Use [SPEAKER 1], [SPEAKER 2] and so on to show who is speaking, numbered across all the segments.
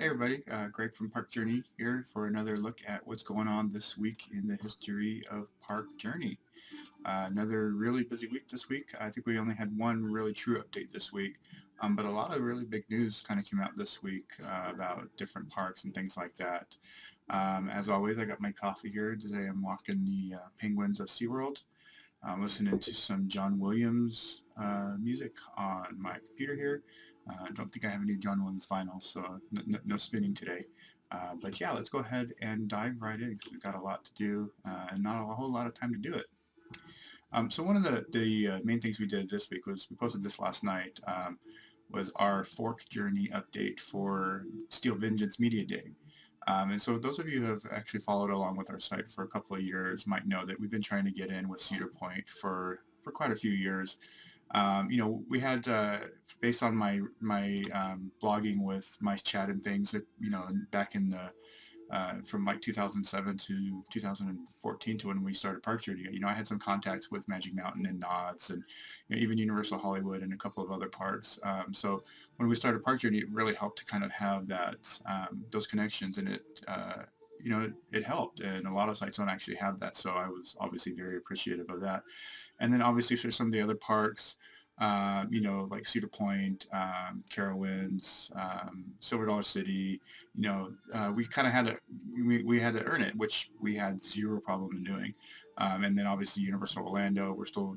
[SPEAKER 1] Hey everybody, Greg from Park Journey here for another look at what's going on this week in the history of Park Journey. Another really busy week this week. I think we only had one really true update this week, but a lot of really big news kind of came out this week about different parks and things like that. As always, I got my coffee here. Today I'm walking the penguins of SeaWorld. I'm listening to some John Williams music on my computer here. I don't think I have any John Williams vinyl, so no spinning today. But yeah, let's go ahead and dive right in because we've got a lot to do and not a whole lot of time to do it. So one of the main things we did this week was we posted this last night was our Fork Journey update for Steel Vengeance Media Day. And so those of you who have actually followed along with our site for a couple of years might know that we've been trying to get in with Cedar Point for quite a few years. We had, based on my blogging with Mice Chat and things, that, back in the, from like 2007 to 2014 to when we started Park Journey, I had some contacts with Magic Mountain and Knott's and even Universal Hollywood and a couple of other parks. So when we started Park Journey, it really helped to kind of have that, those connections, and it helped, and a lot of sites don't actually have that, so I was obviously very appreciative of that. And then obviously for some of the other parks, like Cedar Point, Carowinds, Silver Dollar City, we kind of had to, we had to earn it, which we had zero problem in doing. And then obviously Universal Orlando, we're still,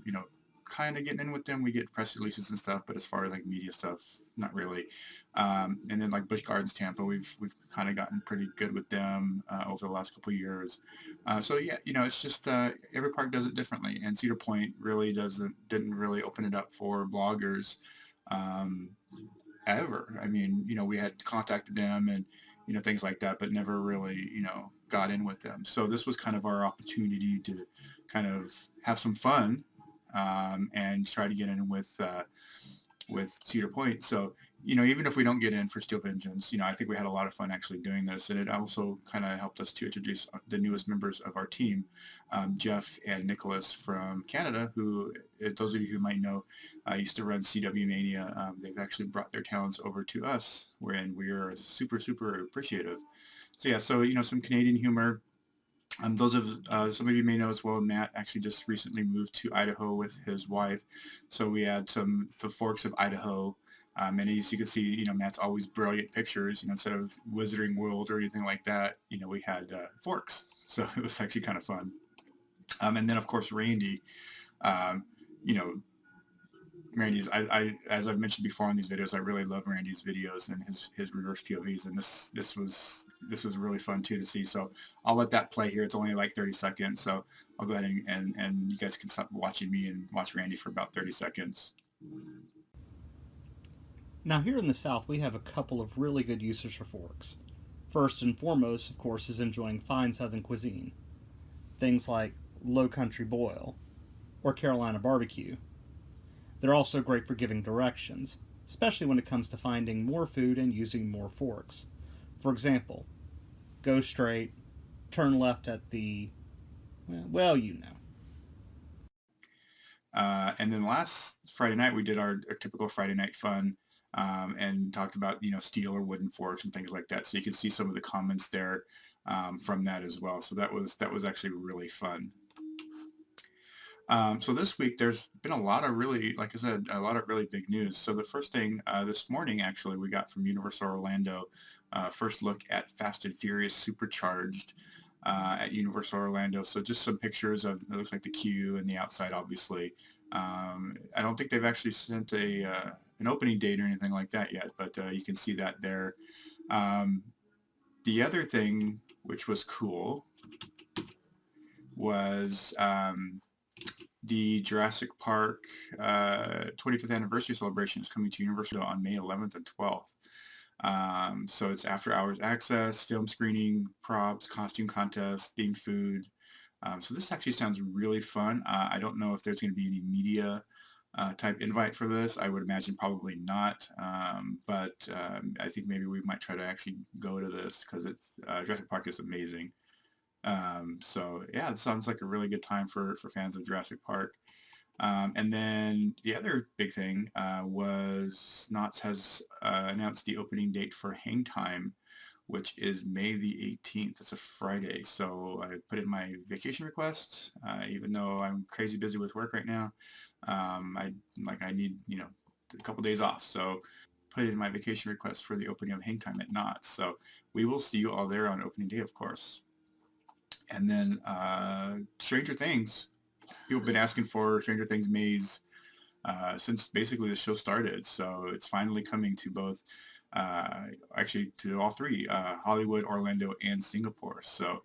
[SPEAKER 1] kind of getting in with them. We get press releases and stuff, but as far as like media stuff, not really. And then like Busch Gardens Tampa, we've kind of gotten pretty good with them over the last couple of years. So yeah, it's just every park does it differently, and Cedar Point really didn't really open it up for bloggers ever. I mean, we had contacted them and things like that, but never really got in with them. So this was kind of our opportunity to kind of have some fun and try to get in with Cedar Point. So, even if we don't get in for Steel Vengeance, I think we had a lot of fun actually doing this, and it also kind of helped us to introduce the newest members of our team, Jeff and Nicholas from Canada, who, those of you who might know, used to run CW Mania. They've actually brought their talents over to us, wherein we are super, super appreciative. So yeah, some Canadian humor. Those of some of you may know as well, Matt actually just recently moved to Idaho with his wife, so we had the forks of Idaho, and as you can see, Matt's always brilliant pictures. Instead of Wizarding World or anything like that, we had forks, so it was actually kind of fun. And then of course Randy, you know, Randy's, as I've mentioned before on these videos, I really love Randy's videos and his reverse POVs, and this was really fun too to see. So I'll let that play here. It's only like 30 seconds, so I'll go ahead and you guys can stop watching me and watch Randy for about 30 seconds.
[SPEAKER 2] Now here in the South, we have a couple of really good uses for forks. First and foremost, of course, is enjoying fine Southern cuisine. Things like Low Country Boil or Carolina Barbecue. They're also great for giving directions, especially when it comes to finding more food and using more forks. For example, go straight, turn left at the, well, you know.
[SPEAKER 1] And then last Friday night, we did our typical Friday night fun and talked about, steel or wooden forks and things like that. So you can see some of the comments there from that as well. So that was actually really fun. So this week, there's been a lot of really, like I said, a lot of really big news. So the first thing this morning, actually, we got from Universal Orlando, first look at Fast and Furious Supercharged at Universal Orlando. So just some pictures of, it looks like the queue and the outside, obviously. I don't think they've actually sent an opening date or anything like that yet, but you can see that there. The other thing, which was cool, was the Jurassic Park 25th anniversary celebration is coming to Universal on May 11th and 12th. So it's after hours access, film screening, props, costume contest, themed food. So this actually sounds really fun. I don't know if there's going to be any media type invite for this. I would imagine probably not, but I think maybe we might try to actually go to this because Jurassic Park is amazing. So yeah, it sounds like a really good time for fans of Jurassic Park. And then the other big thing was Knott's has announced the opening date for Hang Time, which is May the 18th. It's a Friday. So I put in my vacation request, even though I'm crazy busy with work right now. I need, a couple days off. So put in my vacation request for the opening of Hang Time at Knott's. So we will see you all there on opening day, of course. And then Stranger Things. People have been asking for Stranger Things maze since basically the show started. So it's finally coming to both, actually to all three, Hollywood, Orlando, and Singapore. So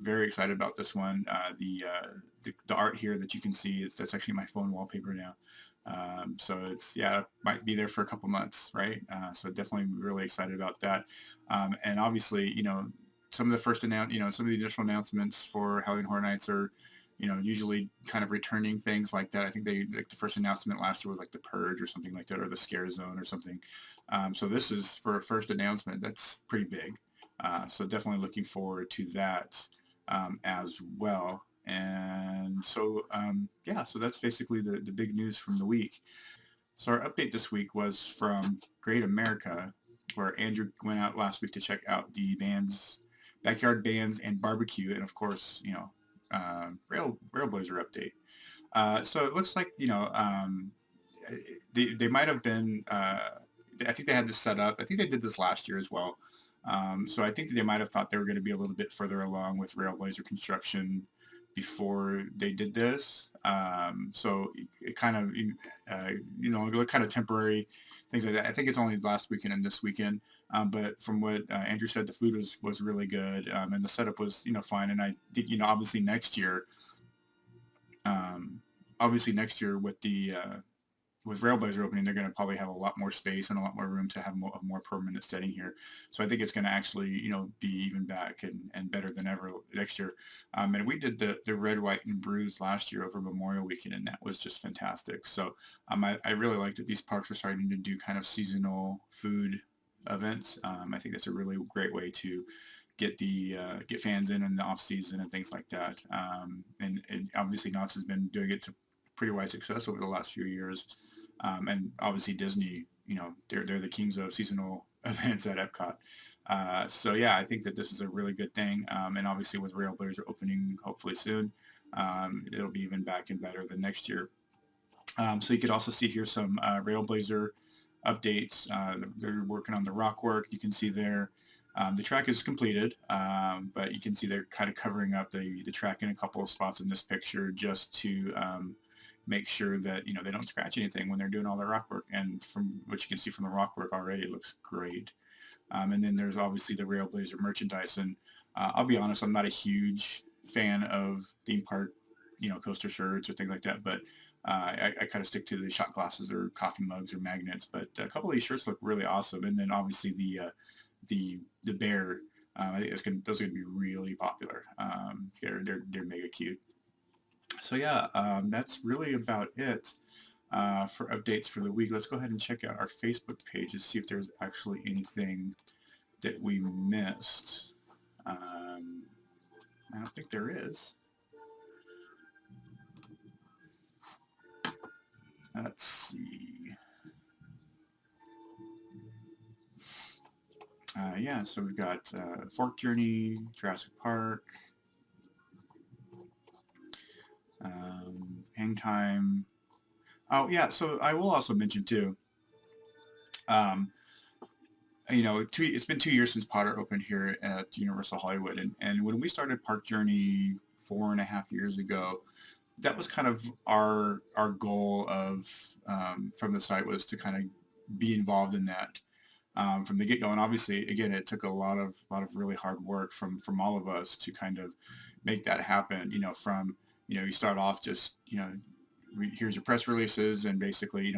[SPEAKER 1] very excited about this one. The art here that you can see, that's actually my phone wallpaper now. So it's, yeah, might be there for a couple months, right? So definitely really excited about that. And obviously, some of the some of the initial announcements for Halloween Horror Nights are, usually kind of returning things like that. I think like the first announcement last year was like the Purge or something like that, or the Scare Zone or something. So this is for a first announcement. That's pretty big. So definitely looking forward to that as well. And so, yeah, so that's basically the big news from the week. So our update this week was from Great America, where Andrew went out last week to check out the backyard bands and barbecue, and of course, RailBlazer update. So it looks like, they might have been, I think they had this set up. I think they did this last year as well. So I think they might have thought they were going to be a little bit further along with RailBlazer construction before they did this. So it kind of, it looked kind of temporary, things like that. I think it's only last weekend and this weekend. But from what Andrew said, the food was really good, and the setup was, fine. And I think, obviously next year with the with RailBlazer opening, they're going to probably have a lot more space and a lot more room to have a more permanent setting here. So I think it's going to actually, be even back and better than ever next year. And we did the Red, White, and Bruise last year over Memorial Weekend, and that was just fantastic. So I really like that these parks are starting to do kind of seasonal food events. I think that's a really great way to get fans in the off season and things like that. And obviously Knott's has been doing it to pretty wide success over the last few years. And obviously Disney, they're the kings of seasonal events at Epcot. So yeah, I think that this is a really good thing. And obviously with RailBlazer opening hopefully soon, it'll be even back and better than next year. So you could also see here some RailBlazer updates. They're working on the rock work. You can see there. The track is completed, but you can see they're kind of covering up the track in a couple of spots in this picture just to make sure that they don't scratch anything when they're doing all their rock work. And from what you can see from the rock work already, it looks great. And then there's obviously the RailBlazer merchandise. And I'll be honest, I'm not a huge fan of theme park, coaster shirts or things like that, but I kind of stick to the shot glasses or coffee mugs or magnets. But a couple of these shirts look really awesome. And then obviously the bear, I think those are gonna be really popular. They're mega cute. So yeah, that's really about it for updates for the week. Let's go ahead and check out our Facebook page to see if there's actually anything that we missed. I don't think there is. Let's see. Yeah, so we've got Fork Journey, Jurassic Park, Hang Time. Oh yeah, so I will also mention too. It's been 2 years since Potter opened here at Universal Hollywood, and when we started Park Journey 4.5 years ago, that was kind of our goal of from the site, was to kind of be involved in that from the get-go. And obviously, again, it took a lot of really hard work from all of us to kind of make that happen. You start off just here's your press releases, and basically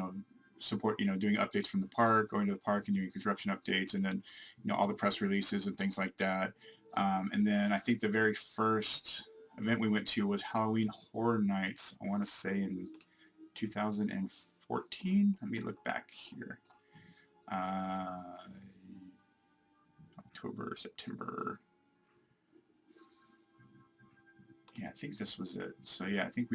[SPEAKER 1] support doing updates from the park, going to the park and doing construction updates, and then all the press releases and things like that. And then I think the very first event we went to was Halloween Horror Nights, I want to say in 2014. Let me look back here. October, September. Yeah, I think this was it. So yeah, I think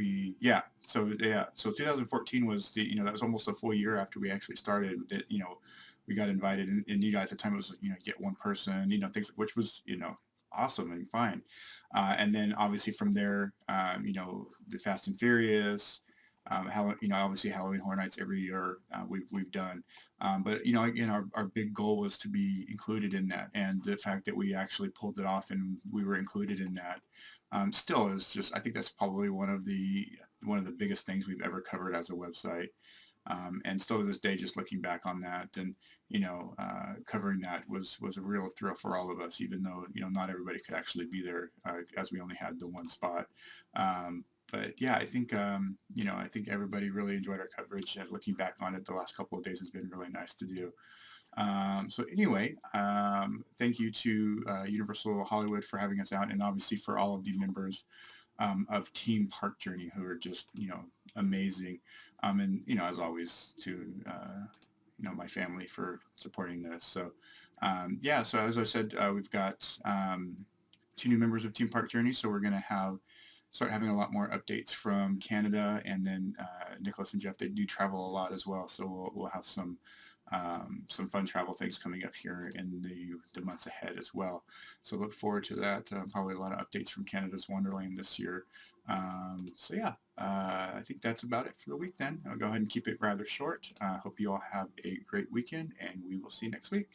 [SPEAKER 1] so 2014 was that was almost a full year after we actually started. That we got invited, and at the time it was get one person, things which was awesome and fine. And then obviously from there, the Fast and Furious. How obviously Halloween Horror Nights every year we've done, but again our big goal was to be included in that, and the fact that we actually pulled it off and we were included in that still is just, I think that's probably one of the biggest things we've ever covered as a website. And still to this day, just looking back on that and covering that was a real thrill for all of us, even though not everybody could actually be there as we only had the one spot. But yeah, I think everybody really enjoyed our coverage, and looking back on it, the last couple of days has been really nice to do. So anyway, thank you to Universal Hollywood for having us out, and obviously for all of the members of Team Park Journey who are just amazing, and as always to my family for supporting this. So yeah, so as I said, we've got two new members of Team Park Journey, so we're going to start having a lot more updates from Canada, and then Nicholas and Jeff, they do travel a lot as well, so we'll have some fun travel things coming up here in the months ahead as well. So look forward to that. Probably a lot of updates from Canada's Wonderland this year. So yeah, I think that's about it for the week then. I'll go ahead and keep it rather short. Hope you all have a great weekend, and we will see you next week.